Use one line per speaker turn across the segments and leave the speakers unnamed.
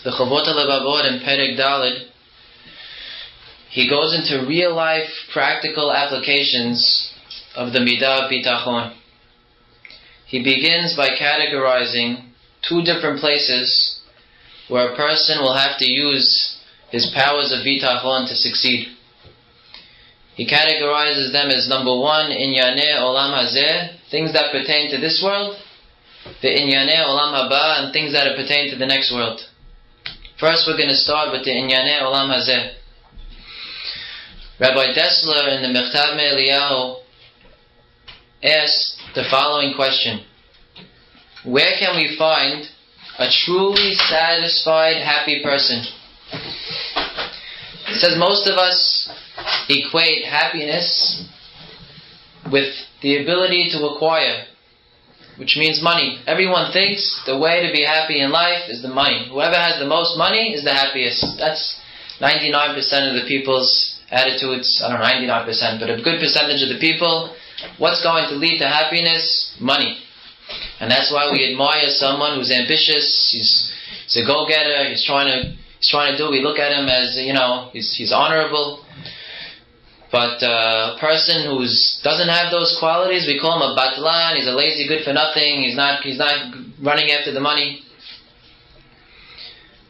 the Chavot HaLevavot in Perek Daled, he goes into real life practical applications of the midah of bitachon. He begins by categorizing 2 different places where a person will have to use his powers of bitachon to succeed. He categorizes them as number 1, inyanei olam hazeh, things that pertain to this world, the inyanei olam haba, and things that pertain to the next world. First, we're going to start with the inyanei olam hazeh. Rabbi Dessler in the Mechtav Me'Eliyahu asked the following question: where can we find a truly satisfied, happy person? He says most of us equate happiness with the ability to acquire, which means money. Everyone thinks the way to be happy in life is the money. Whoever has the most money is the happiest. That's 99% of the people's attitudes. I don't know, 99%, but a good percentage of the people. What's going to lead to happiness? Money. And that's why we admire someone who's ambitious. He's a go-getter. He's trying to do. We look at him as, he's honorable. But a person who doesn't have those qualities, we call him a batlan. He's a lazy, good for nothing. He's not running after the money.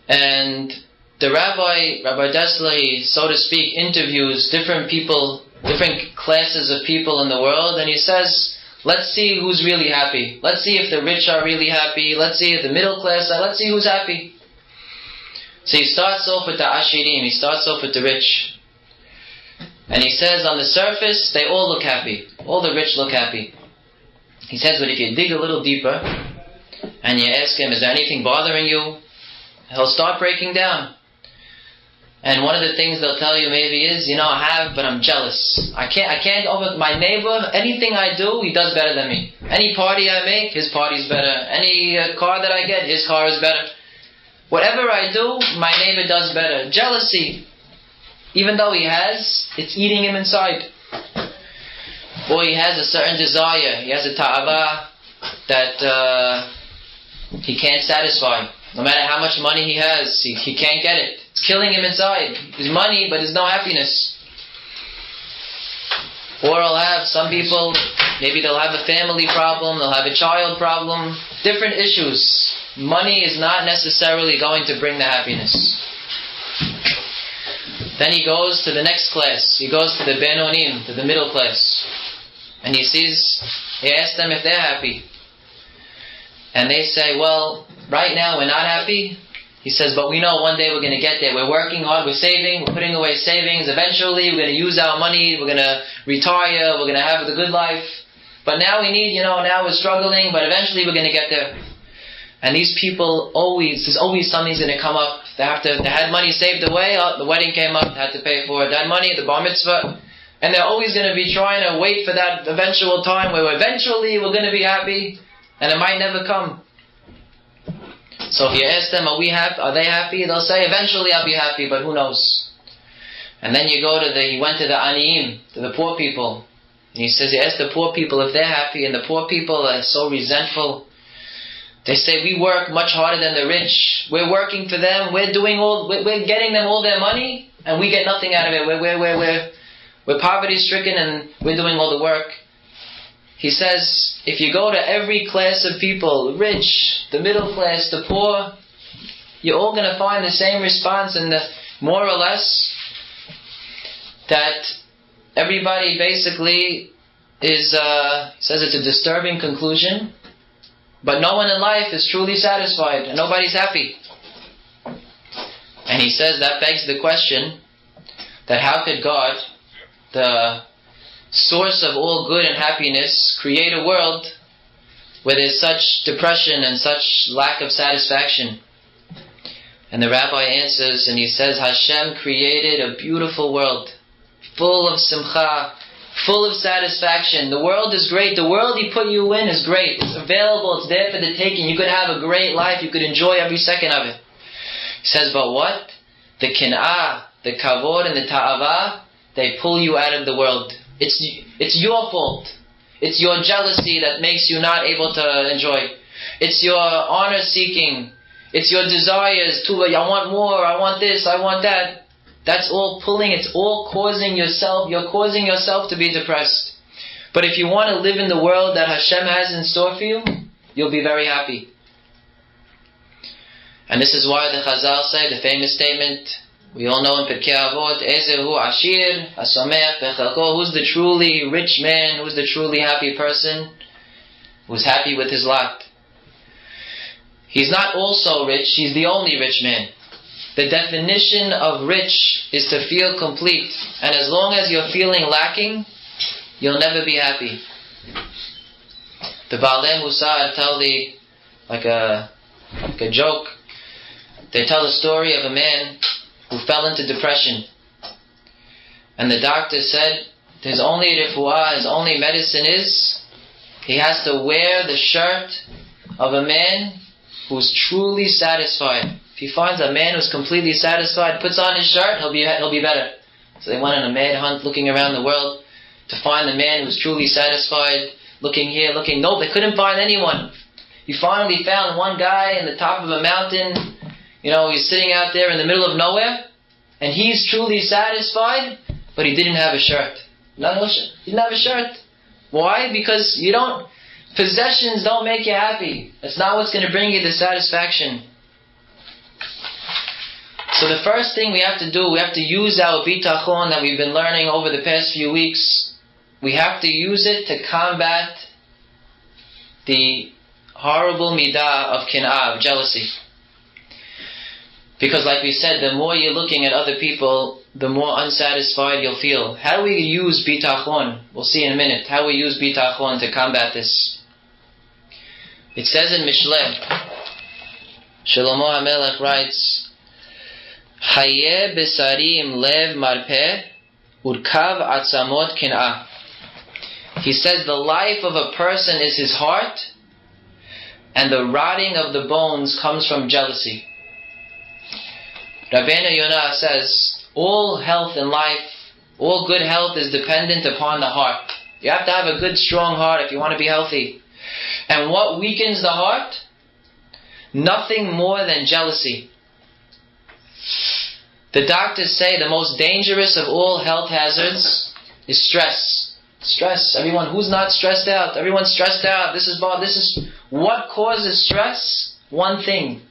And the Rabbi Dessler, so to speak, interviews different people, different classes of people in the world, and he says, let's see who's really happy. Let's see if the rich are really happy. Let's see if the middle class are. Let's see who's happy. So he starts off with the ashirim. He starts off with the rich. And he says, on the surface, they all look happy. All the rich look happy. He says, but if you dig a little deeper, and you ask him, is there anything bothering you? He'll start breaking down. And one of the things they'll tell you maybe is, I have, but I'm jealous. I can't over my neighbor. Anything I do, he does better than me. Any party I make, his party's better. Any car that I get, his car is better. Whatever I do, my neighbor does better. Jealousy. Even though he has, it's eating him inside. Or he has a certain desire. He has a ta'ava that he can't satisfy. No matter how much money he has, he can't get it. It's killing him inside. There's money, but there's no happiness. Or he'll have some people, maybe they'll have a family problem, they'll have a child problem, different issues. Money is not necessarily going to bring the happiness. Then he goes to the next class. He goes to the Benonim, to the middle class. And he asks them if they're happy. And they say, well, right now we're not happy. He says, but we know one day we're going to get there. We're working hard, we're saving, we're putting away savings. Eventually we're going to use our money, we're going to retire, we're going to have the good life. But now we need, now we're struggling, but eventually we're going to get there. And these people there's always something's going to come up. They had money saved away, the wedding came up, they had to pay for it. They had money, the bar mitzvah. And they're always going to be trying to wait for that eventual time where eventually we're going to be happy. And it might never come. So if you ask them, are they happy? They'll say, eventually I'll be happy, but who knows? And then he went to the aniyim, to the poor people. And he says, he asked the poor people if they're happy, and the poor people are so resentful. They say, we work much harder than the rich. We're working for them, we're getting them all their money, and we get nothing out of it. We're poverty stricken and we're doing all the work. He says, if you go to every class of people, rich, the middle class, the poor, you're all going to find the same response, and more or less, that everybody basically says it's a disturbing conclusion, but no one in life is truly satisfied, and nobody's happy. And he says that begs the question, that how could God, the source of all good and happiness, create a world where there's such depression and such lack of satisfaction? And the rabbi answers and he says, Hashem created a beautiful world, full of simcha, full of satisfaction. The world is great. The world He put you in is great. It's available. It's there for the taking. You could have a great life. You could enjoy every second of it. He says, but what? The kin'ah, the kavod, and the ta'ava, they pull you out of the world. It's your fault. It's your jealousy that makes you not able to enjoy. It's your honor seeking. It's your desires. I want more, I want this, I want that. That's all pulling, it's all causing yourself, you're causing yourself to be depressed. But if you want to live in the world that Hashem has in store for you, you'll be very happy. And this is why the Chazal say, the famous statement, we all know in Pirkei Avot, Ezehu Ashir, Hasomech Bechalko, who's the truly rich man, who's the truly happy person, who's happy with his lot. He's not also rich, he's the only rich man. The definition of rich is to feel complete. And as long as you're feeling lacking, you'll never be happy. The Baalei Musar tell like a joke. They tell the story of a man who fell into depression. And the doctor said, his only refuah, his only medicine is, he has to wear the shirt of a man who's truly satisfied. If he finds a man who's completely satisfied, puts on his shirt, he'll be better. So they went on a mad hunt looking around the world to find the man who's truly satisfied, looking here, looking... No, they couldn't find anyone. He finally found one guy in the top of a mountain. He's sitting out there in the middle of nowhere, and he's truly satisfied, but he didn't have a shirt. He didn't have a shirt. Why? Because possessions don't make you happy. That's not what's going to bring you the satisfaction. So the first thing we have to do, we have to use our bitachon that we've been learning over the past few weeks. We have to use it to combat the horrible midah of kin'ah, of jealousy. Because like we said, the more you're looking at other people, the more unsatisfied you'll feel. How do we use bitachon? We'll see in a minute how we use bitachon to combat this. It says in Mishleh, Shlomo HaMelech writes, Haye besarim lev marpeh urkav atzamot kin'ah. He says the life of a person is his heart, and the rotting of the bones comes from jealousy. Rabbeinu Yonah says, all health in life, all good health is dependent upon the heart. You have to have a good, strong heart if you want to be healthy. And what weakens the heart? Nothing more than jealousy. The doctors say the most dangerous of all health hazards is stress. Stress. Everyone who's not stressed out, everyone's stressed out. This is what causes stress? One thing.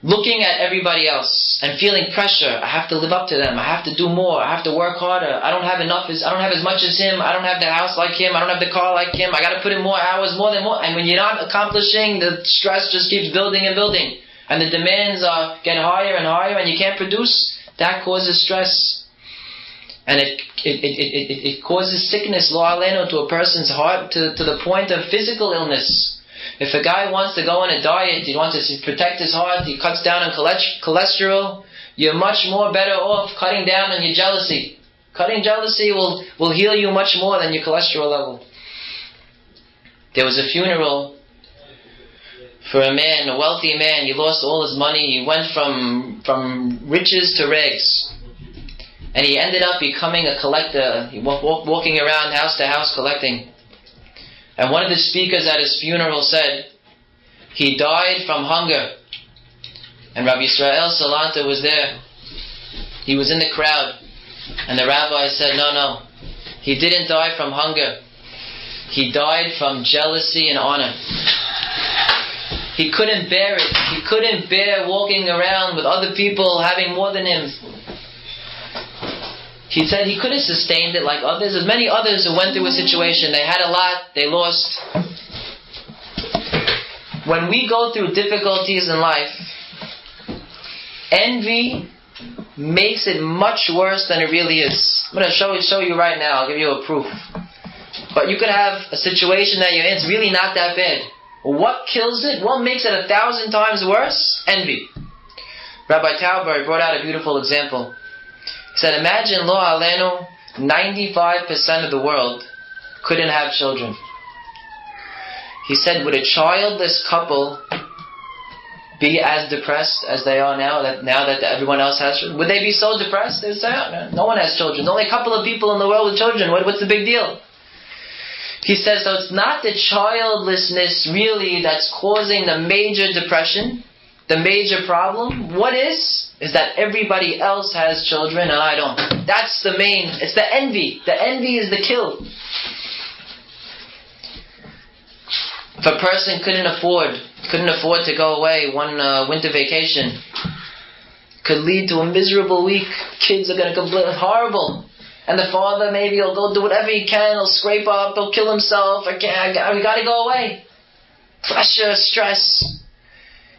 Looking at everybody else and feeling pressure. I have to live up to them. I have to do more. I have to work harder. I don't have as much as him. I don't have the house like him. I don't have the car like him. I got to put in more hours, more. And when you're not accomplishing, the stress just keeps building and building. And the demands get higher and higher, and you can't produce. That causes stress. And it causes sickness, lo aleno, to a person's heart, to the point of physical illness. If a guy wants to go on a diet, he wants to protect his heart, he cuts down on cholesterol, you're much more better off cutting down on your jealousy. Cutting jealousy will heal you much more than your cholesterol level. There was a funeral for a man, a wealthy man. He lost all his money. He went from riches to rags. And he ended up becoming a collector. He walking around house to house collecting. And one of the speakers at his funeral said, he died from hunger. And Rabbi Yisrael Salanta was there. He was in the crowd. And the rabbi said, no. He didn't die from hunger. He died from jealousy and honor. He couldn't bear it. He couldn't bear walking around with other people having more than him. He said he could have sustained it like others. There's many others who went through a situation. They had a lot, they lost. When we go through difficulties in life, envy makes it much worse than it really is. I'm going to show you right now. I'll give you a proof. But you could have a situation that you're in. It's really not that bad. What kills it? What makes it 1,000 times worse? Envy. Rabbi Tauber brought out a beautiful example. He said, imagine, lo alenu, 95% of the world couldn't have children. He said, would a childless couple be as depressed as they are now that everyone else has children? Would they be so depressed? They'd say, no one has children. There's only a couple of people in the world with children. What's the big deal? He says, so it's not the childlessness really that's causing the major depression, the major problem. What is that everybody else has children and I don't. That's the main, it's the envy. The envy is the kill. If a person couldn't afford to go away one winter vacation, could lead to a miserable week. Kids are going to go horrible. And the father maybe will go do whatever he can, he'll scrape up, he'll kill himself, we got to go away. Pressure, stress.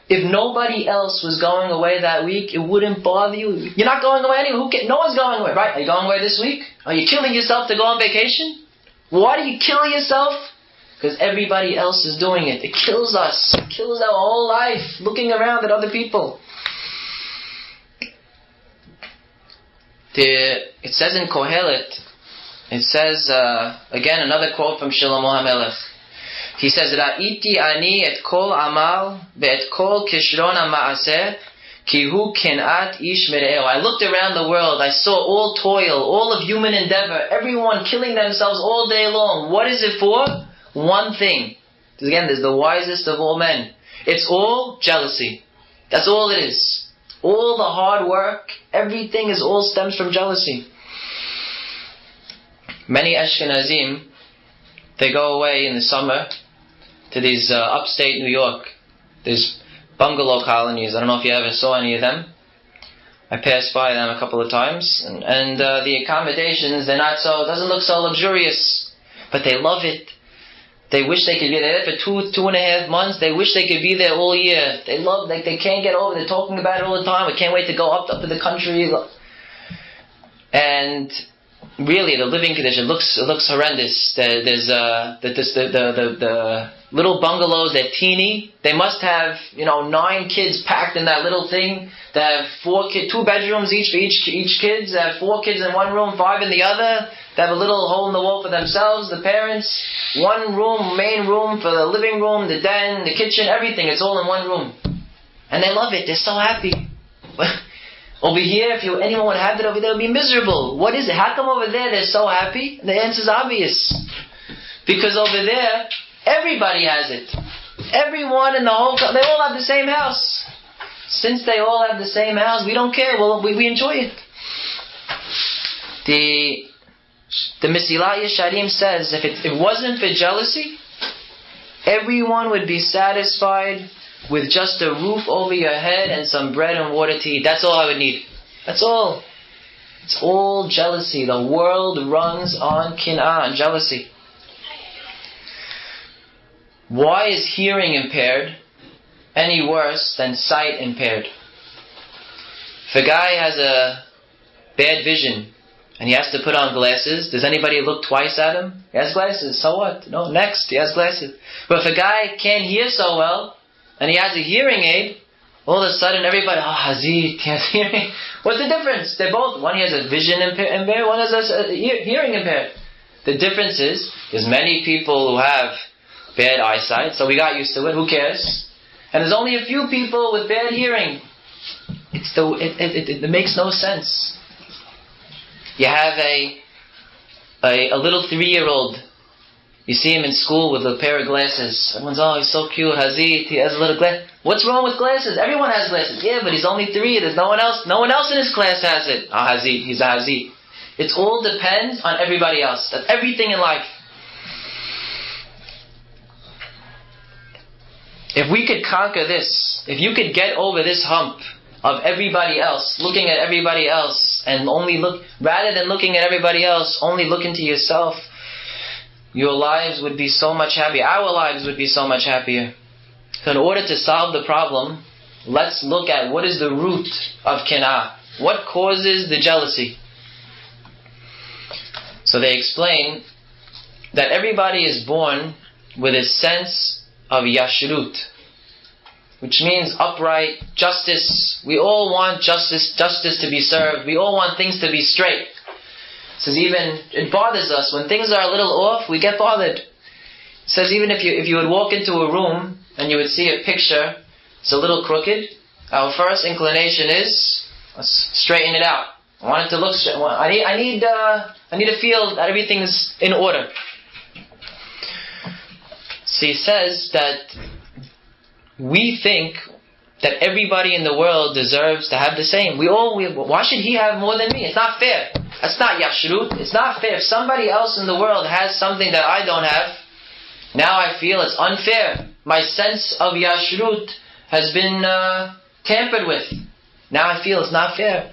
If nobody else was going away that week, it wouldn't bother you. You're not going away anyway. No one's going away, right? Are you going away this week? Are you killing yourself to go on vacation? Why do you kill yourself? Because everybody else is doing it. It kills us. It kills our whole life, looking around at other people. It says in Kohelet, it says, again, another quote from Shlomo HaMelech. He says, Ra'iti ani et kol amal ve'et kol kishron ha'ma'aseh ki hu kenat ish mere'ehu. I looked around the world, I saw all toil, all of human endeavor, everyone killing themselves all day long. What is it for? One thing. Because again, there's the wisest of all men. It's all jealousy. That's all it is. All the hard work, everything is all stems from jealousy. Many Ashkenazim, they go away in the summer to these upstate New York. There's bungalow colonies. I don't know if you ever saw any of them. I passed by them a couple of times. And the accommodations, doesn't look so luxurious. But they love it. They wish they could be there for 2.5 months. They wish they could be there all year. They love, they can't get over. They're talking about it all the time. We can't wait to go up to the country. And really, the living condition looks horrendous. There's the little bungalows. They're teeny. They must have 9 kids packed in that little thing. They have 2 bedrooms each for each kids. They have 4 kids in one room, 5 in the other. They have a little hole in the wall for themselves, the parents. 1 room, main room for the living room, the den, the kitchen, everything. It's all in one room. And they love it. They're so happy. Over here, if anyone would have it over there, it would be miserable. What is it? How come over there they're so happy? The answer is obvious. Because over there, everybody has it. Everyone in the whole they all have the same house. Since they all have the same house, we don't care. Well, we enjoy it. The Mesilat Yesharim says, if it wasn't for jealousy, everyone would be satisfied with just a roof over your head and some bread and water to eat. That's all I would need. That's all. It's all jealousy. The world runs on kin'ah, on jealousy. Why is hearing impaired any worse than sight impaired? If a guy has a bad vision and he has to put on glasses, does anybody look twice at him? He has glasses, so what? No, next, he has glasses. But if a guy can't hear so well, and he has a hearing aid, all of a sudden everybody, Hazit, he has hearing. What's the difference? They're both, one has a vision impaired, one has a hearing impaired. The difference is, there's many people who have bad eyesight, so we got used to it, who cares? And there's only a few people with bad hearing. It makes no sense. You have a little 3-year-old. You see him in school with a pair of glasses. Everyone's, he's so cute, Hazit, he has a little glass. What's wrong with glasses? Everyone has glasses. Yeah, but he's only 3. There's no one else. No one else in his class has it. Hazit, he's a Hazit. It all depends on everybody else. That's everything in life. If we could conquer this, if you could get over this hump of everybody else, looking at everybody else, and rather than looking at everybody else, only look into yourself, your lives would be so much happier. Our lives would be so much happier. So in order to solve the problem, let's look at what is the root of kin'ah. What causes the jealousy? So they explain that everybody is born with a sense of yashrut, which means upright, justice. We all want justice to be served. We all want things to be straight. It says even, it bothers us. When things are a little off, we get bothered. It says even if you would walk into a room and you would see a picture, it's a little crooked, our first inclination is, let's straighten it out. I want it to look straight. I need to feel that everything is in order. So he says that we think that everybody in the world deserves to have the same. Why should he have more than me? It's not fair. That's not yashrut. It's not fair. If somebody else in the world has something that I don't have, now I feel it's unfair. My sense of yashrut has been tampered with. Now I feel it's not fair.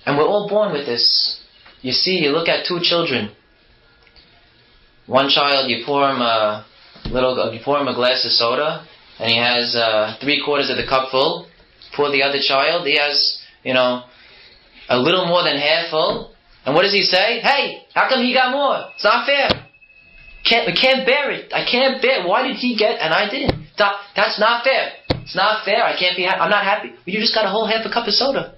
And we're all born with this. You see, you look at two children. One child, you pour him a glass of soda, and he has 3/4 of the cup full. Pour the other child, he has, a little more than half full. And what does he say? Hey, how come he got more? It's not fair. I can't bear it. I can't bear it. Why did he get and I didn't? That's not fair. It's not fair. I can't be I'm not happy. You just got a whole half a cup of soda.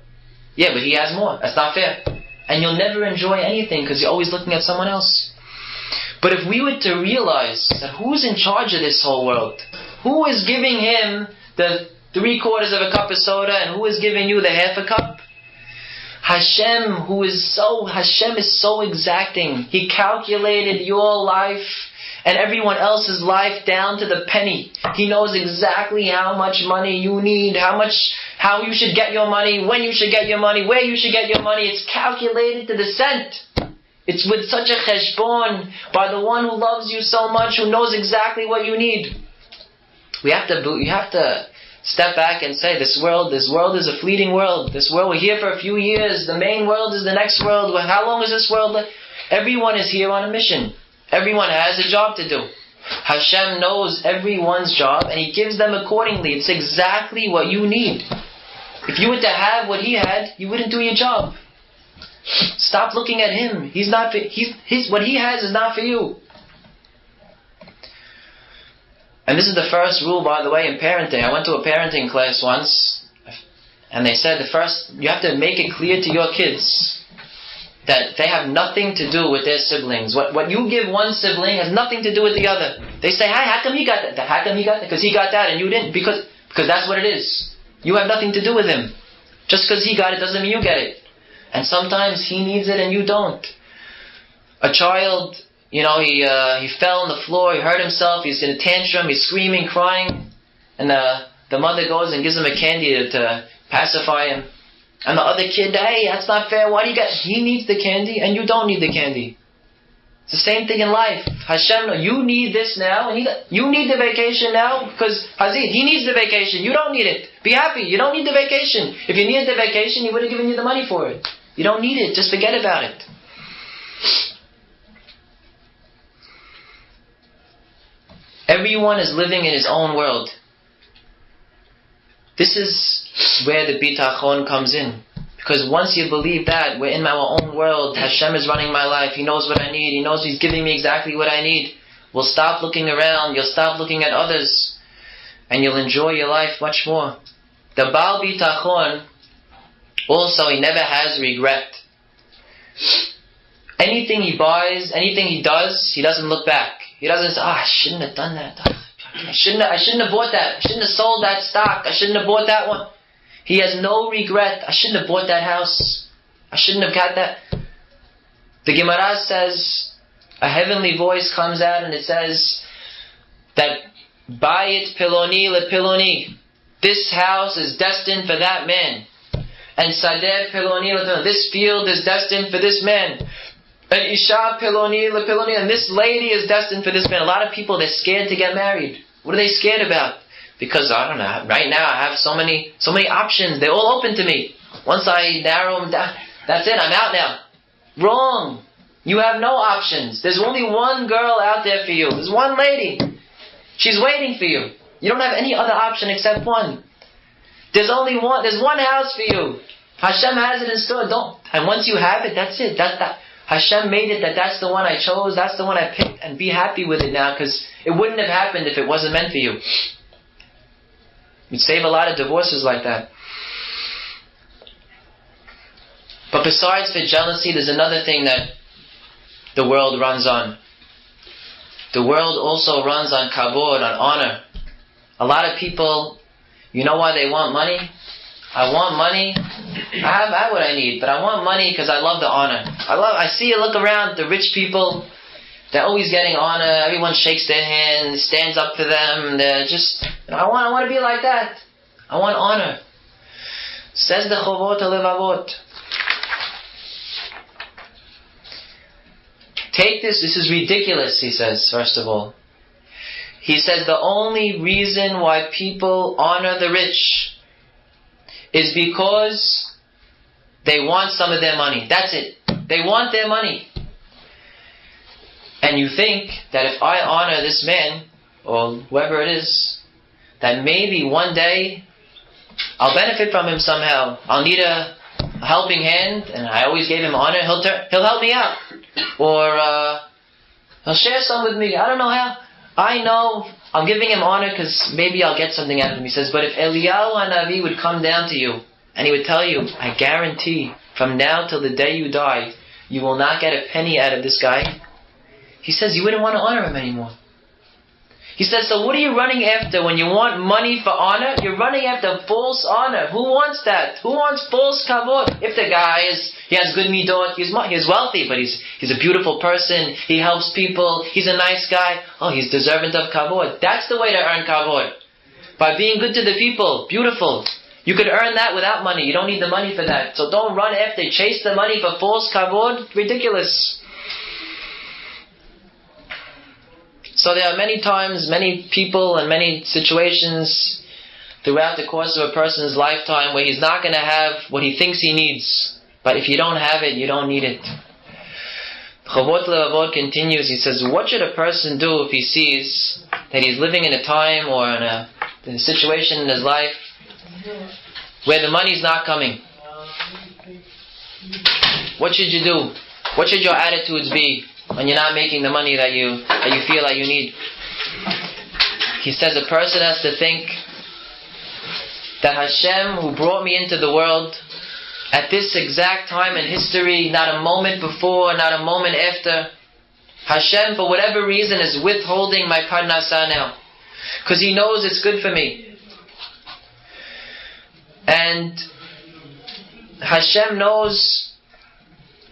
Yeah, but he has more. That's not fair. And you'll never enjoy anything because you're always looking at someone else. But if we were to realize that who's in charge of this whole world, who is giving him the 3/4 of a cup of soda and who is giving you the half a cup? Hashem is so exacting. He calculated your life and everyone else's life down to the penny. He knows exactly how much money you need, how you should get your money, when you should get your money, where you should get your money. It's calculated to the cent. It's with such a cheshbon by the one who loves you so much, who knows exactly what you need. You have to step back and say, this world is a fleeting world. This world, we're here for a few years. The main world is the next world. How long is this world? Everyone is here on a mission. Everyone has a job to do. Hashem knows everyone's job and He gives them accordingly. It's exactly what you need. If you were to have what He had, you wouldn't do your job. Stop looking at Him. What He has is not for you. And this is the first rule, by the way, in parenting. I went to a parenting class once, and they said you have to make it clear to your kids that they have nothing to do with their siblings. What you give one sibling has nothing to do with the other. They say, "Hi, how come he got that? How come he got that? Because he got that and you didn't." Because that's what it is. You have nothing to do with him. Just because he got it doesn't mean you get it. And sometimes he needs it and you don't. A child, he fell on the floor, he hurt himself, he's in a tantrum, he's screaming, crying, and the mother goes and gives him a candy to pacify him. And the other kid, hey, that's not fair, why do you get... He needs the candy and you don't need the candy. It's the same thing in life. Hashem, you need this now, and you need the vacation now, because Hazid, he needs the vacation, you don't need it. Be happy, you don't need the vacation. If you needed the vacation, he would have given you the money for it. You don't need it, just forget about it. Everyone is living in his own world. This is where the bitachon comes in. Because once you believe that, we're in our own world, Hashem is running my life, He knows what I need, He knows He's giving me exactly what I need, we'll stop looking around, you'll stop looking at others, and you'll enjoy your life much more. The Baal Bitachon, also, he never has regret. Anything he buys, anything he does, he doesn't look back. He doesn't say, I shouldn't have done that. I shouldn't have bought that. I shouldn't have sold that stock. I shouldn't have bought that one. He has no regret. I shouldn't have bought that house. I shouldn't have got that. The Gemara says, a heavenly voice comes out and it says that Bayit Piloni le Piloni. This house is destined for that man. And Sadeh Piloni le Piloni. This field is destined for this man. And Isha Piloni le Piloni. And this lady is destined for this man. A lot of people, they're scared to get married. What are they scared about? Because, I don't know, right now I have so many options. They're all open to me. Once I narrow them down, that's it, I'm out now. Wrong. You have no options. There's only one girl out there for you. There's one lady. She's waiting for you. You don't have any other option except one. There's only one. There's one house for you. Hashem has it in store. Don't. And once you have it, that's it. Hashem made it that's the one I chose. That's the one I picked. And be happy with it now, because it wouldn't have happened if it wasn't meant for you. You'd save a lot of divorces like that. But besides for jealousy, there's another thing that the world runs on. The world also runs on kabod, on honor. A lot of people, you know why they want money? I want money. I have what I need, but I want money because I love the honor. I see you look around, the rich people, they're always getting honor. Everyone shakes their hands, stands up for them. They're just, I want to be like that. I want honor. Says the Chovot HaLevavot. Take this is ridiculous, he says, first of all. He says the only reason why people honor the rich is because they want some of their money. That's it. They want their money. And you think that if I honor this man, or whoever it is, that maybe one day I'll benefit from him somehow. I'll need a helping hand, and I always gave him honor. He'll help me out. Or he'll share some with me. I don't know how. I know I'm giving him honor because maybe I'll get something out of him. He says, but if Eliyahu HaNavi would come down to you and he would tell you, I guarantee from now till the day you die, you will not get a penny out of this guy. He says, you wouldn't want to honor him anymore. He says, so what are you running after when you want money for honor? You're running after false honor. Who wants that? Who wants false kavod? If the guy he has good midot, he's wealthy, but he's a beautiful person, he helps people, he's a nice guy, he's deserving of kavod. That's the way to earn kavod. By being good to the people, beautiful. You could earn that without money. You don't need the money for that. So don't run after, chase the money for false kavod. Ridiculous. So there are many times, many people and many situations throughout the course of a person's lifetime where he's not going to have what he thinks he needs. But if you don't have it, you don't need it. Chovot HaLevavot continues, he says, what should a person do if he sees that he's living in a time or in a situation in his life where the money's not coming? What should you do? What should your attitudes be when you're not making the money that you feel like you need? He says a person has to think that Hashem, who brought me into the world at this exact time in history, not a moment before, not a moment after, Hashem, for whatever reason, is withholding my parnasah now, because He knows it's good for me. And Hashem knows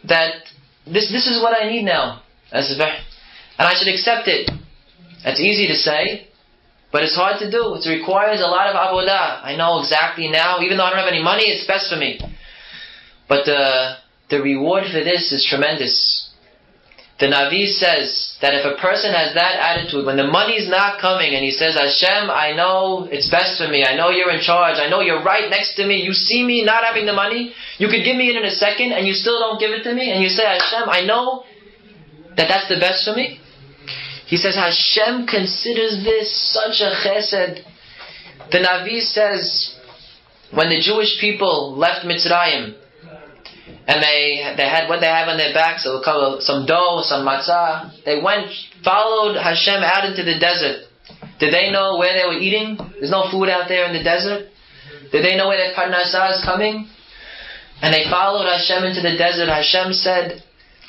that this is what I need now. And I should accept it. It's easy to say, but it's hard to do. It requires a lot of avodah. I know exactly now, even though I don't have any money, it's best for me. But the reward for this is tremendous. The Navi says that if a person has that attitude, when the money's not coming, and he says, Hashem, I know it's best for me. I know you're in charge. I know you're right next to me. You see me not having the money. You could give me it in a second, and you still don't give it to me. And you say, Hashem, I know that's the best for me. He says, Hashem considers this such a chesed. The Navi says, when the Jewish people left Mitzrayim, and they had what they have on their backs, some dough, some matzah, they followed Hashem out into the desert. Did they know where they were eating? There's no food out there in the desert. Did they know where their parnasah is coming? And they followed Hashem into the desert. Hashem said,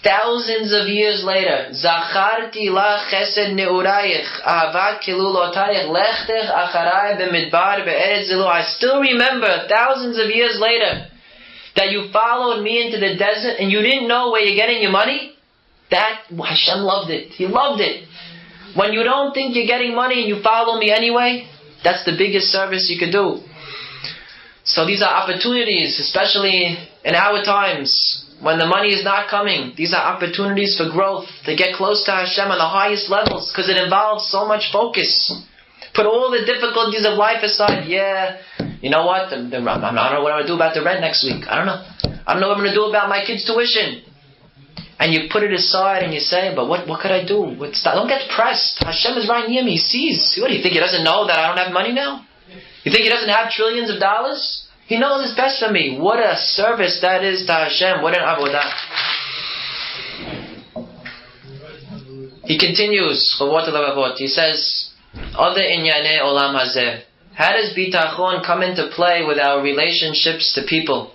thousands of years later, Zacharti la chesed neurayich, ahavat kilulotayich, lechtech acharai b'midbar be'eretz zilu. I still remember, thousands of years later, that you followed me into the desert and you didn't know where you're getting your money. That, Hashem loved it. He loved it. When you don't think you're getting money and you follow me anyway, that's the biggest service you could do. So these are opportunities, especially in our times, when the money is not coming. These are opportunities for growth, to get close to Hashem on the highest levels, because it involves so much focus. Put all the difficulties of life aside. Yeah, you know what? I don't know what I'm going to do about the rent next week. I don't know. I don't know what I'm going to do about my kids' tuition. And you put it aside and you say, but what could I do? Don't get pressed. Hashem is right near me. He sees. What do you think? He doesn't know that I don't have money now? You think He doesn't have trillions of dollars? He knows it's best for me. What a service that is to Hashem. What an avodah. He continues, he says, Other inyane olam hazeh. How does bitachon come into play with our relationships to people?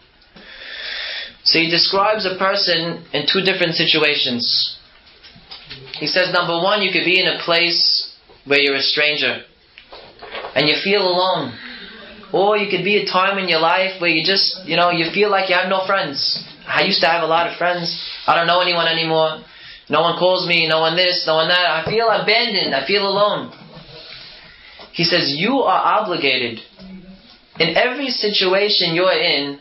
So he describes a person in two different situations. He says, number one, you could be in a place where you're a stranger and you feel alone. Or you could be a time in your life where you just, you feel like you have no friends. I used to have a lot of friends. I don't know anyone anymore. No one calls me, no one this, no one that. I feel abandoned, I feel alone. He says, you are obligated in every situation you're in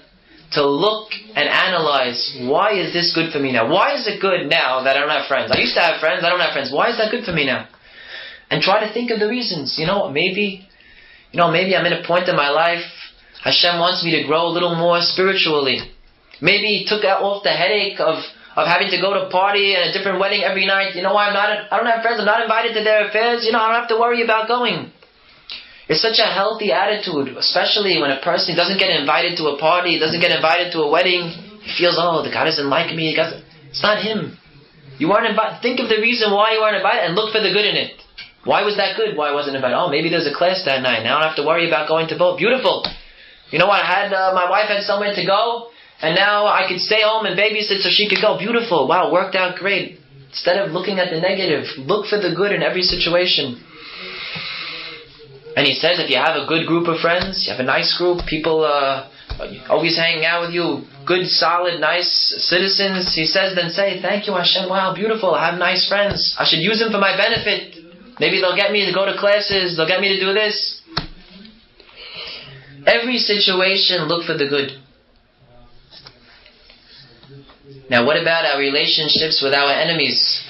to look and analyze, why is this good for me now? Why is it good now that I don't have friends? I used to have friends, I don't have friends. Why is that good for me now? And try to think of the reasons. Maybe I'm in a point in my life, Hashem wants me to grow a little more spiritually. Maybe He took off the headache of having to go to a party and a different wedding every night. I don't have friends, I'm not invited to their affairs, I don't have to worry about going. It's such a healthy attitude, especially when a person doesn't get invited to a party, doesn't get invited to a wedding. He feels, the guy doesn't like me. It's not him. You weren't invited. Think of the reason why you weren't invited and look for the good in it. Why was that good? Why wasn't invited? Maybe there's a class that night. Now I don't have to worry about going to both. Beautiful. My wife had somewhere to go, and now I could stay home and babysit so she could go. Beautiful. Wow, worked out great. Instead of looking at the negative, look for the good in every situation. And he says, if you have a good group of friends, you have a nice group, people always hanging out with you, good, solid, nice citizens, he says, then say, thank you Hashem, wow, beautiful, I have nice friends. I should use them for my benefit. Maybe they'll get me to go to classes, they'll get me to do this. Every situation, look for the good. Now what about our relationships with our enemies?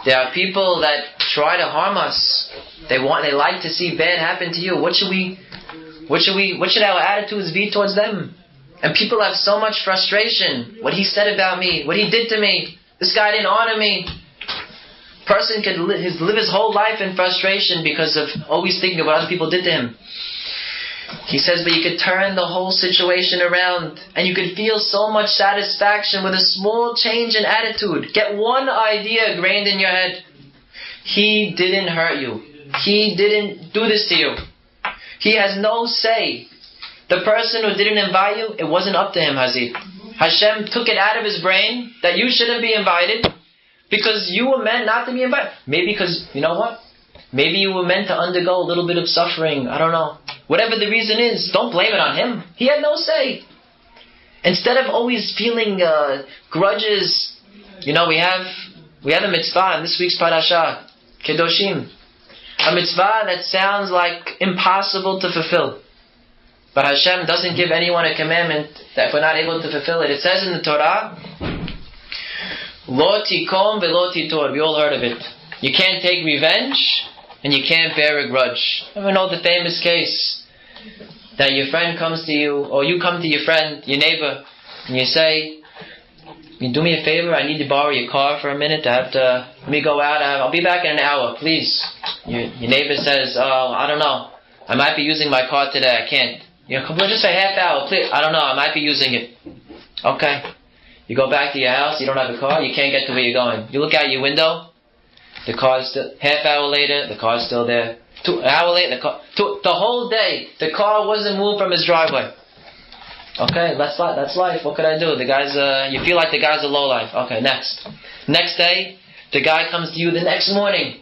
There are people that try to harm us. They like to see bad happen to you. What should our attitudes be towards them? And people have so much frustration. What he said about me, what he did to me, this guy didn't honor me. Person could live his whole life in frustration because of always thinking of what other people did to him. He says, but you could turn the whole situation around and you could feel so much satisfaction with a small change in attitude. Get one idea ingrained in your head. He didn't hurt you. He didn't do this to you. He has no say. The person who didn't invite you, it wasn't up to him, Hazid. Hashem took it out of his brain that you shouldn't be invited because you were meant not to be invited. Maybe because, maybe you were meant to undergo a little bit of suffering. I don't know. Whatever the reason is, don't blame it on him. He had no say. Instead of always feeling grudges, we have a mitzvah in this week's parasha, Kedoshim. A mitzvah that sounds like impossible to fulfill. But Hashem doesn't give anyone a commandment that if we're not able to fulfill it. It says in the Torah, Lo tikom velo titor. We all heard of it. You can't take revenge and you can't bear a grudge. Ever know the famous case that your friend comes to you, or you come to your friend, your neighbor, and you say, "Can you do me a favor? I need to borrow your car for a minute. Let me go out. I'll be back in an hour, please." Your neighbor says, "Oh, I don't know. I might be using my car today. I can't. Just a half hour, please. I don't know. I might be using it." Okay. You go back to your house. You don't have a car. You can't get to where you're going. You look out your window. The car's still. Half hour later, the car's still there. An hour later, the whole day, the car wasn't moved from his driveway. Okay, that's life. What could I do? The guy's you feel like the guy's a lowlife. Okay, next day, the guy comes to you the next morning.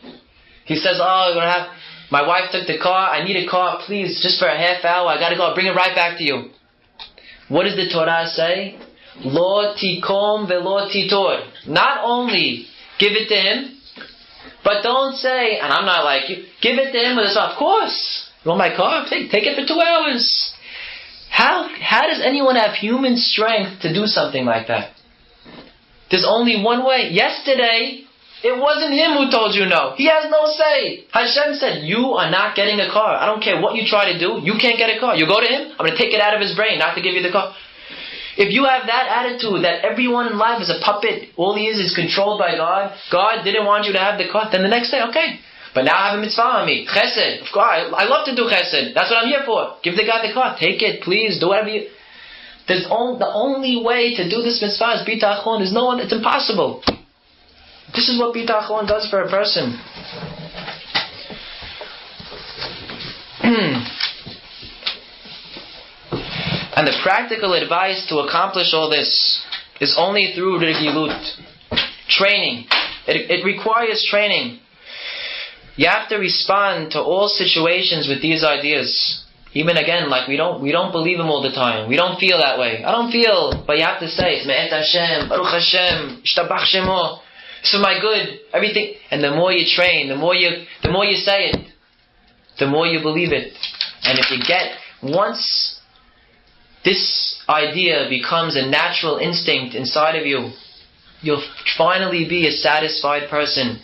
He says, my wife took the car. I need a car, please, just for a half hour. I got to go. I'll bring it right back to you. What does the Torah say? Lo tikom velo titor. Not only give it to him, but don't say, and I'm not like you, give it to him with a song. Of course. You want my car? Take it for 2 hours. How does anyone have human strength to do something like that? There's only one way. Yesterday, it wasn't him who told you no. He has no say. Hashem said, you are not getting a car. I don't care what you try to do. You can't get a car. You go to him, I'm going to take it out of his brain not to give you the car. If you have that attitude that everyone in life is a puppet, all he is controlled by God, God didn't want you to have the car, then the next day, okay. But now I have a mitzvah on me. Chesed. Of course, I love to do chesed. That's what I'm here for. Give the guy the car. Take it, please. Do whatever you... The only way to do this mitzvah is bitachon. There's no one... It's impossible. This is what bitachon does for a person. And the practical advice to accomplish all this is only through regilut. Training. It requires training. You have to respond to all situations with these ideas. Even again, like we don't believe Him all the time. We don't feel that way. I don't feel, but you have to say, it's Me'et Hashem, Baruch Hashem, Ishtabach Shemo. It's for my good. Everything. And the more you train, the more you say it, the more you believe it. And if you get, once this idea becomes a natural instinct inside of you, you'll finally be a satisfied person.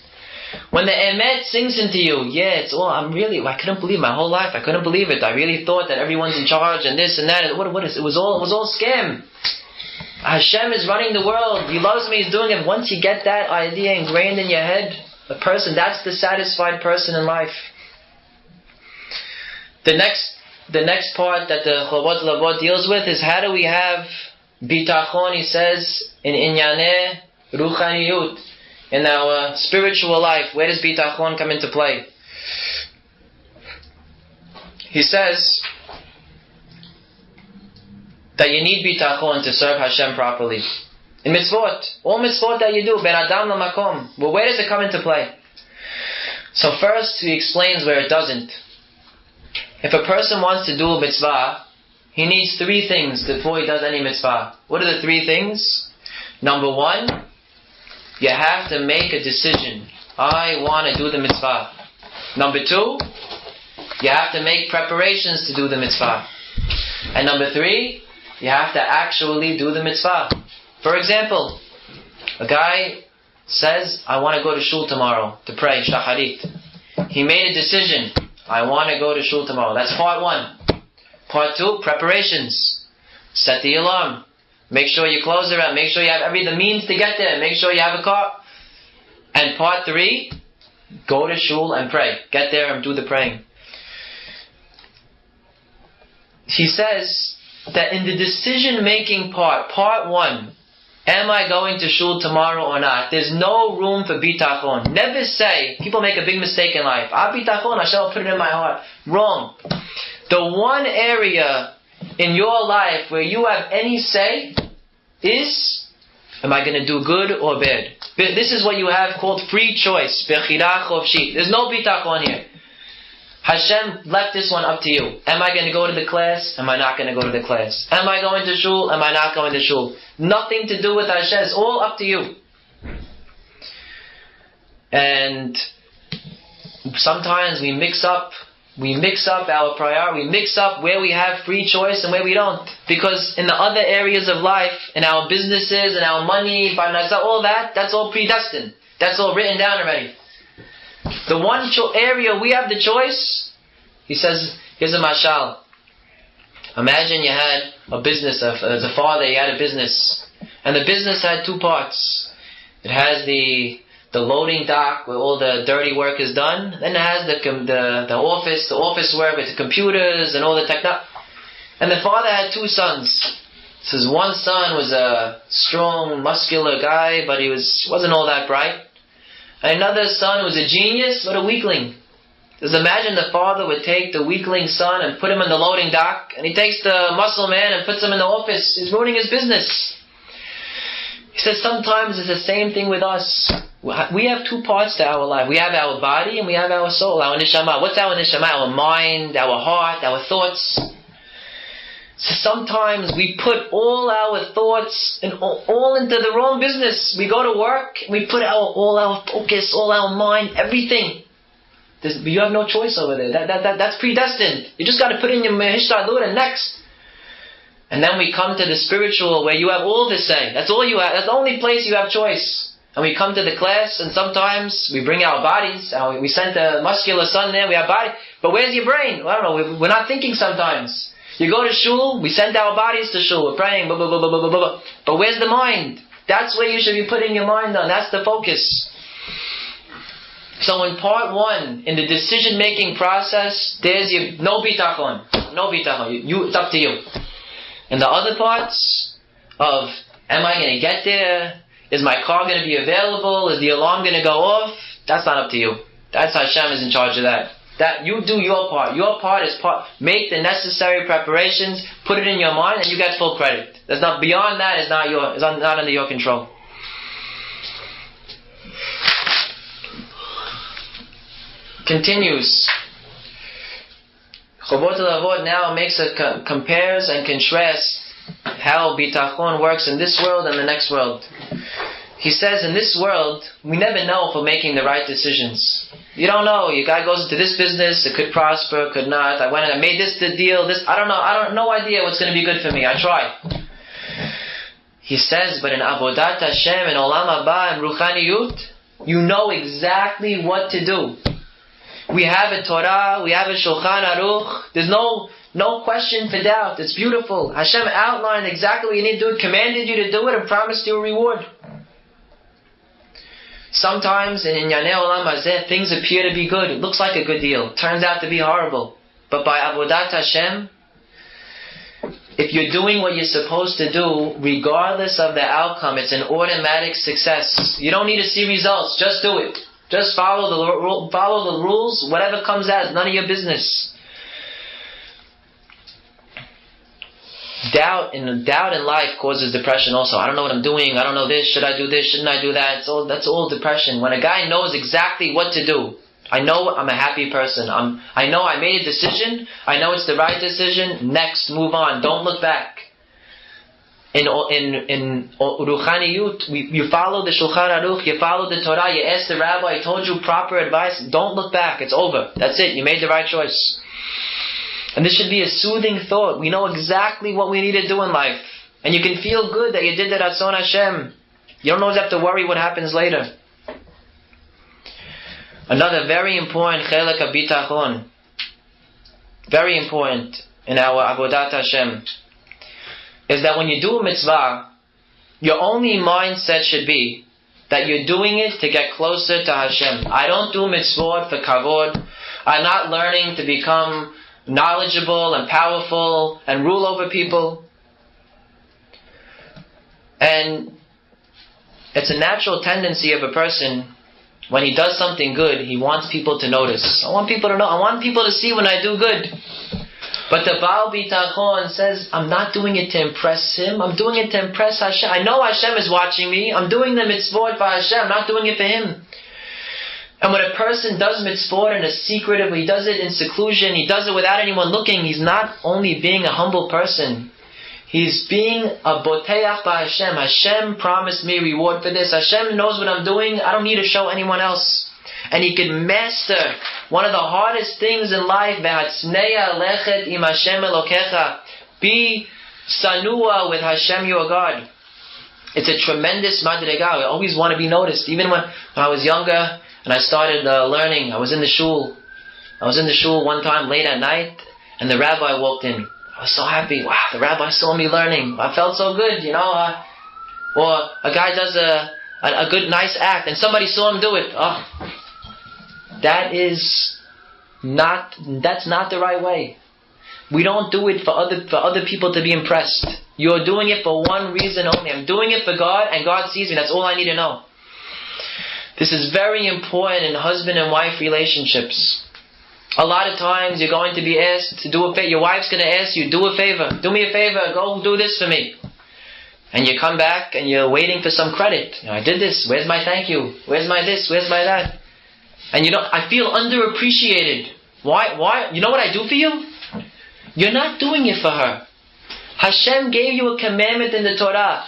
When the emet sinks into you, I couldn't believe my whole life. I couldn't believe it. I really thought that everyone's in charge and this and that. It was all scam. Hashem is running the world. He loves me. He's doing it. Once you get that idea ingrained in your head, that's the satisfied person in life. The next part that the Chovot Labot deals with is how do we have bitachon, he says, in inyaneh ruchaniyut. In our spiritual life, where does bitachon come into play? He says that you need bitachon to serve Hashem properly. In mitzvot, all mitzvot that you do, ben adam lamakom. Well, where does it come into play? So first, he explains where it doesn't. If a person wants to do a mitzvah, he needs 3 things before he does any mitzvah. What are the 3 things? Number 1, you have to make a decision. I want to do the mitzvah. Number 2, you have to make preparations to do the mitzvah. And number 3, you have to actually do the mitzvah. For example, a guy says, I want to go to shul tomorrow to pray shacharit. He made a decision. I want to go to shul tomorrow. That's part 1. Part 2, preparations. Set the alarm. Make sure you close around. Make sure you have the means to get there. Make sure you have a car. And part 3, go to shul and pray. Get there and do the praying. He says that in the decision-making part 1, am I going to shul tomorrow or not? There's no room for bitachon. Never say, people make a big mistake in life. Bitachon, I shall put it in my heart. Wrong. The one area in your life where you have any say is, am I going to do good or bad? This is what you have called free choice. There's no bitachon here. Hashem left this one up to you. Am I going to go to the class? Am I not going to go to the class? Am I going to shul? Am I not going to shul? Nothing to do with Hashem. It's all up to you. And sometimes we mix up our priority. We mix up where we have free choice and where we don't. Because in the other areas of life, in our businesses, in our money, all that's all predestined. That's all written down already. The one area we have the choice, he says, here's a mashal. Imagine you had a business, as a father, you had a business. And the business had 2 parts. It has the loading dock where all the dirty work is done. Then it has the office work with the computers and all the technology. And the father had 2 sons. Says one son was a strong, muscular guy, but he wasn't all that bright. And another son was a genius, but a weakling. Just imagine the father would take the weakling son and put him in the loading dock, and he takes the muscle man and puts him in the office. He's ruining his business. He says sometimes it's the same thing with us. We have 2 parts to our life. We have our body and we have our soul, our neshama. What's our neshama? Our mind, our heart, our thoughts. So sometimes we put all our thoughts and all into the wrong business. We go to work, we put all our focus, all our mind, everything. You have no choice over there. That's predestined. You just got to put in your hishtadlut and next. And then we come to the spiritual where you have all to say. That's all you have. That's the only place you have choice. And we come to the class and sometimes we bring our bodies. We sent a muscular son there, we have body. But where's your brain? Well, I don't know. We're not thinking sometimes. You go to shul, we send our bodies to shul, we're praying, blah, blah, blah, blah, blah, blah. But where's the mind? That's where you should be putting your mind on. That's the focus. So in part 1, in the decision-making process, there's no bitachon. No bitachon. It's up to you. In the other parts of, am I going to get there? Is my car going to be available? Is the alarm going to go off? That's not up to you. That's Hashem is in charge of that. That you do your part. Your part is make the necessary preparations, put it in your mind, and you get full credit. That's not beyond that. It's not under your control. Continues. Chovot Lavot now compares and contrasts how bitachon works in this world and the next world. He says in this world, we never know if we're making the right decisions. You don't know. Your guy goes into this business, it could prosper, could not. I went and I made this the deal, this, I don't know, no idea what's going to be good for me. I try. He says, but in Avodat Hashem, in Olam Haba, in Ruchaniyut, you know exactly what to do. We have a Torah, we have a Shulchan Aruch. There's no question for doubt. It's beautiful. Hashem outlined exactly what you need to do, commanded you to do it, and promised you a reward. Sometimes in Inyanei Olam Hazeh, things appear to be good. It looks like a good deal. Turns out to be horrible. But by Avodat Hashem, if you're doing what you're supposed to do, regardless of the outcome, it's an automatic success. You don't need to see results. Just do it. Just follow the rules. Whatever comes out is none of your business. Doubt in life causes depression also. I don't know what I'm doing. I don't know this. Should I do this? Shouldn't I do that? That's all depression. When a guy knows exactly what to do, I know I'm a happy person. I know I made a decision. I know it's the right decision. Next, move on. Don't look back. In Ruchaniyut, you follow the Shulchan Aruch, you follow the Torah, you ask the rabbi, he told you proper advice. Don't look back. It's over. That's it. You made the right choice. And this should be a soothing thought. We know exactly what we need to do in life. And you can feel good that you did that Ratzon Hashem. You don't always have to worry what happens later. Another very important chelek of bitachon, very important in our Avodat Hashem, is that when you do a mitzvah, your only mindset should be that you're doing it to get closer to Hashem. I don't do mitzvot for kavod. I'm not learning to become knowledgeable and powerful and rule over people. And it's a natural tendency of a person, when he does something good, he wants people to notice. I want people to know. I want people to see when I do good. But the Baal Bitachon says, I'm not doing it to impress him. I'm doing it to impress Hashem. I know Hashem is watching me. I'm doing the mitzvot for Hashem. I'm not doing it for him. And when a person does mitzvot in a secretive, he does it in seclusion, he does it without anyone looking, he's not only being a humble person, he's being a boteach by Hashem. Hashem promised me reward for this. Hashem knows what I'm doing. I don't need to show anyone else. And he can master one of the hardest things in life. Be sanua with Hashem your God. It's a tremendous madrega. I always want to be noticed. Even when I was younger and I started learning, I was in the shul. One time late at night, and the rabbi walked in. I was so happy. Wow, the rabbi saw me learning. I felt so good, Or a guy does a good, nice act, and somebody saw him do it. Oh, that's not the right way. We don't do it for other people to be impressed. You're doing it for one reason only. I'm doing it for God, and God sees me. That's all I need to know. This is very important in husband and wife relationships. A lot of times you're going to be asked to do a favor. Your wife's going to ask you, do a favor. Do me a favor. Go do this for me. And you come back and you're waiting for some credit. I did this. Where's my thank you? Where's my this? Where's my that? And I feel underappreciated. Why? You know what I do for you? You're not doing it for her. Hashem gave you a commandment in the Torah.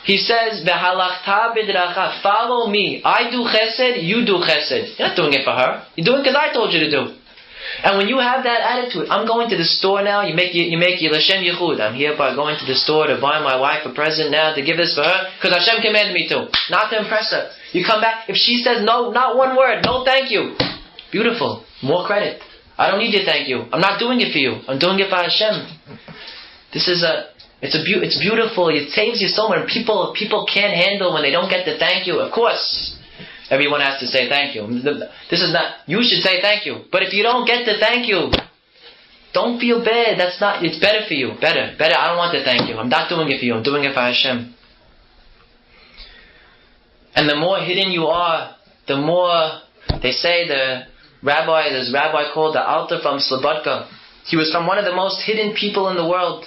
He says, "V'halachta b'dracha." Follow me. I do chesed, you do chesed. You're not doing it for her. You're doing it because I told you to do. And when you have that attitude, I'm going to the store now. You make L'Shem Yichud. I'm here by going to the store to buy my wife a present now, to give this for her, because Hashem commanded me to, not to impress her. You come back. If she says no, not one word, no thank you. Beautiful. More credit. I don't need your thank you. I'm not doing it for you. I'm doing it for Hashem. It's beautiful. It saves you so much. People can't handle when they don't get the thank you. Of course, everyone has to say thank you. This is not. You should say thank you. But if you don't get the thank you, don't feel bad. That's not. It's better for you. Better. I don't want the thank you. I'm not doing it for you. I'm doing it for Hashem. And the more hidden you are, the more they say there's a rabbi called the Alter from Slobodka. He was from one of the most hidden people in the world.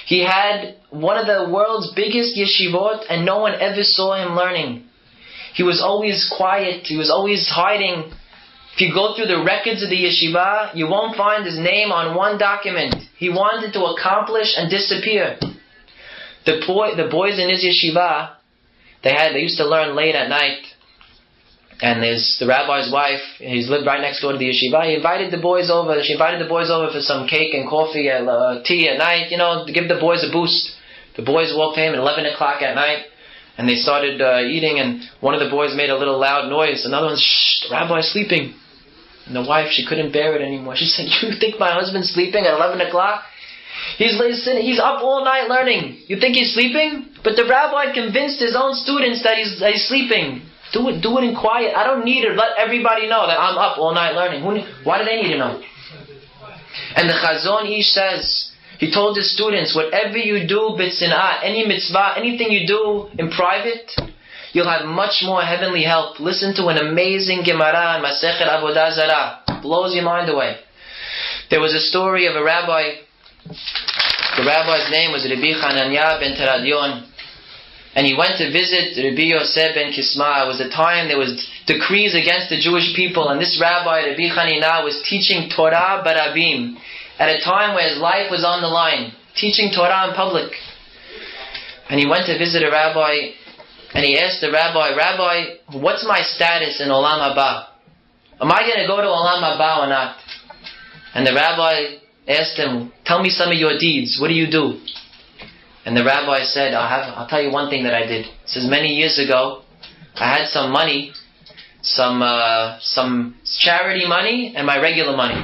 He had one of the world's biggest yeshivot, and no one ever saw him learning. He was always quiet. He was always hiding. If you go through the records of the yeshiva, you won't find his name on one document. He wanted to accomplish and disappear. The boys in his yeshiva, they used to learn late at night. And there's the rabbi's wife, he's lived right next door to the yeshiva. She invited the boys over for some cake and coffee and tea at night, to give the boys a boost. The boys walked in at 11 o'clock at night, and they started eating, and one of the boys made a little loud noise. Another one, shh, the rabbi's sleeping. And the wife, she couldn't bear it anymore. She said, you think my husband's sleeping at 11 o'clock? He's up all night learning. You think he's sleeping? But the rabbi convinced his own students that he's sleeping. Do it in quiet. I don't need to let everybody know that I'm up all night learning. Why do they need to know? And the Chazon Ish says, he told his students, whatever you do, b'tzin'ah, any mitzvah, anything you do in private, you'll have much more heavenly help. Listen to an amazing Gemara in Masechet Avodah Zarah. Blows your mind away. There was a story of a rabbi. The rabbi's name was Rabbi Hananya ben Teradion. And he went to visit Rabbi Yosef ben Kisma. It was a time there was decrees against the Jewish people. And this rabbi, Rabbi Hanina, was teaching Torah barabim. At a time where his life was on the line. Teaching Torah in public. And he went to visit a rabbi. And he asked the rabbi, Rabbi, what's my status in Olam Haba? Am I going to go to Olam Haba or not? And the rabbi asked him, tell me some of your deeds. What do you do? And the rabbi said, I'll tell you one thing that I did. He says, many years ago, I had some money, some charity money and my regular money.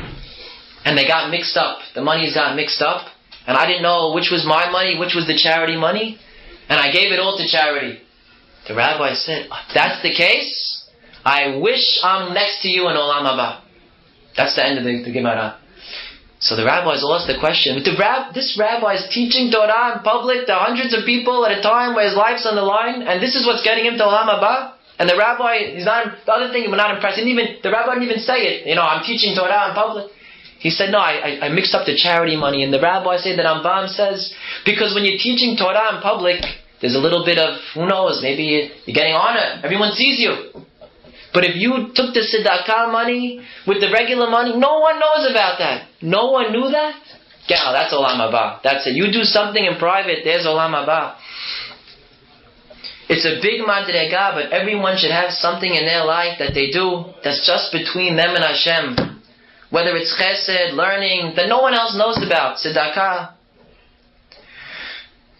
And they got mixed up. The monies got mixed up. And I didn't know which was my money, which was the charity money. And I gave it all to charity. The rabbi said, if that's the case, I wish I'm next to you in Olam Haba. That's the end of the Gemara. So the rabbis asked the question, this rabbi is teaching Torah in public to hundreds of people at a time where his life's on the line, and this is what's getting him to Olam Haba? And the rabbi, the other thing, we're not impressed. The rabbi didn't even say it. I'm teaching Torah in public. He said, no, I mixed up the charity money. And the rabbi said that Rambam says, because when you're teaching Torah in public, there's a little bit of, who knows, maybe you're getting honor. Everyone sees you. But if you took the tzedakah money with the regular money, no one knows about that. No one knew that? Yeah, that's Olam Haba. That's it. You do something in private, there's Olam Haba. It's a big madrega, but everyone should have something in their life that they do that's just between them and Hashem. Whether it's chesed, learning, that no one else knows about, tzedakah.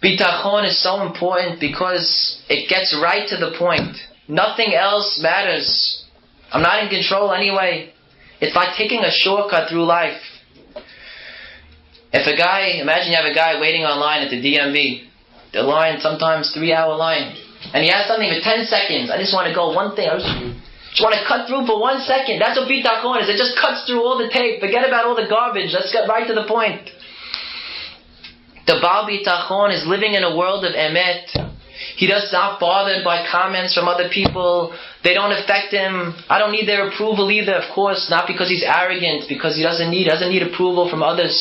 Bitachon is so important because it gets right to the point. Nothing else matters. I'm not in control anyway. It's like taking a shortcut through life. Imagine you have a guy waiting online at the DMV. The line, sometimes 3-hour line. And he has something for 10 seconds. I just want to go one thing. I just want to cut through for 1 second. That's what bitachon is. It just cuts through all the tape. Forget about all the garbage. Let's get right to the point. The Baal bitachon is living in a world of emet. He does not bothered by comments from other people. They don't affect him. I don't need their approval either, of course. Not because he's arrogant, because he doesn't need approval from others.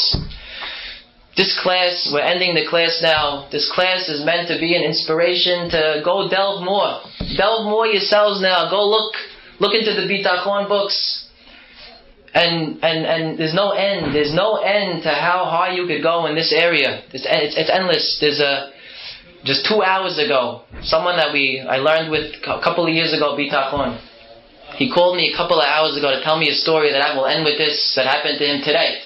This class, we're ending the class now. This class is meant to be an inspiration to go delve more. Delve more yourselves now. Go look into the bitachon books. And there's no end. There's no end to how high you could go in this area. It's endless. Just 2 hours ago, someone that I learned with a couple of years ago, bitachon. He called me a couple of hours ago to tell me a story that I will end with this that happened to him today.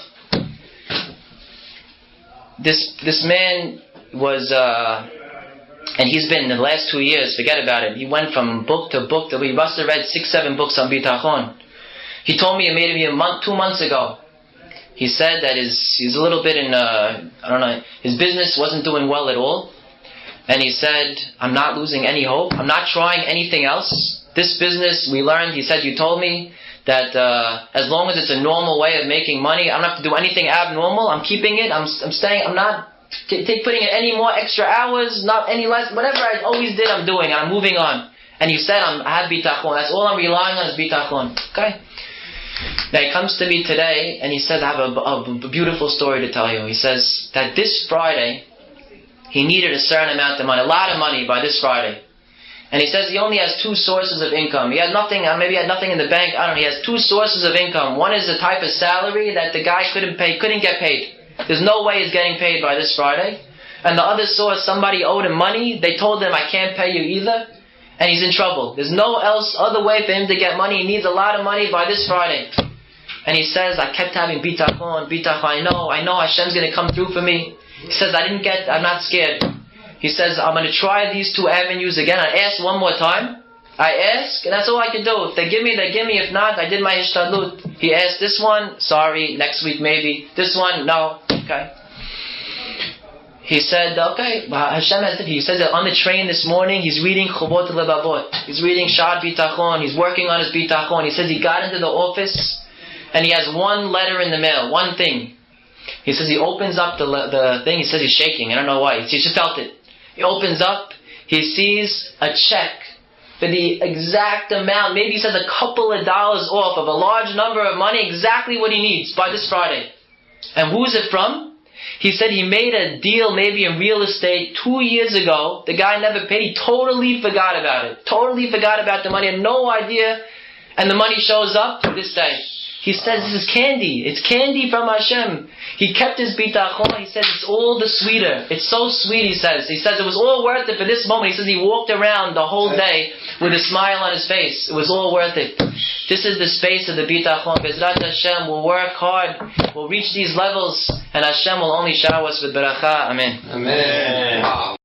This man was, and he's been in the last 2 years, forget about it. He went from book to book. He must have read 6-7 books on bitachon. He told me maybe 2 months ago. He said that he's a little bit in, his business wasn't doing well at all. And he said, I'm not losing any hope. I'm not trying anything else. This business, we learned, he said, you told me that as long as it's a normal way of making money, I don't have to do anything abnormal. I'm keeping it. I'm staying. I'm not putting in any more extra hours, not any less. Whatever I always did, I'm doing. I'm moving on. And he said, I have bitachon. That's all I'm relying on is bitachon. Okay? Now he comes to me today and he says, I have a beautiful story to tell you. He says that this Friday, he needed a certain amount of money, a lot of money by this Friday. And he says he only has 2 sources of income. He had nothing, maybe he had nothing in the bank, I don't know. He has 2 sources of income. One is the type of salary that the guy couldn't get paid. There's no way he's getting paid by this Friday. And the other source, somebody owed him money. They told him, I can't pay you either. And he's in trouble. There's no other way for him to get money. He needs a lot of money by this Friday. And he says, I kept having bitachon. I know Hashem's going to come through for me. He says, I'm not scared. He says, I'm going to try these 2 avenues again. I ask one more time. I ask, and that's all I can do. If they give me, they give me. If not, I did my hishtadlut. He asked this one, sorry, next week maybe. This one, no, okay. He said, okay, Hashem has it. He says that on the train this morning, he's reading Chuvot Lebavot. He's reading Shad Bitachon. He's working on his Bitachon. He says he got into the office, and he has 1 letter in the mail, 1 thing. He says he opens up the thing. He says he's shaking. I don't know why. He just felt it. He opens up. He sees a check for the exact amount. Maybe he says a couple of dollars off of a large number of money. Exactly what he needs by this Friday. And who's it from? He said he made a deal maybe in real estate 2 years ago. The guy never paid. He totally forgot about it. Totally forgot about the money. Had no idea. And the money shows up this day. He says this is candy. It's candy from Hashem. He kept his bitachon. He says it's all the sweeter. It's so sweet, he says. He says it was all worth it for this moment. He says he walked around the whole day with a smile on his face. It was all worth it. This is the space of the bitachon. Bezrat Hashem, we'll work hard. We'll reach these levels. And Hashem will only shower us with barakah. Amen.
Amen. Wow.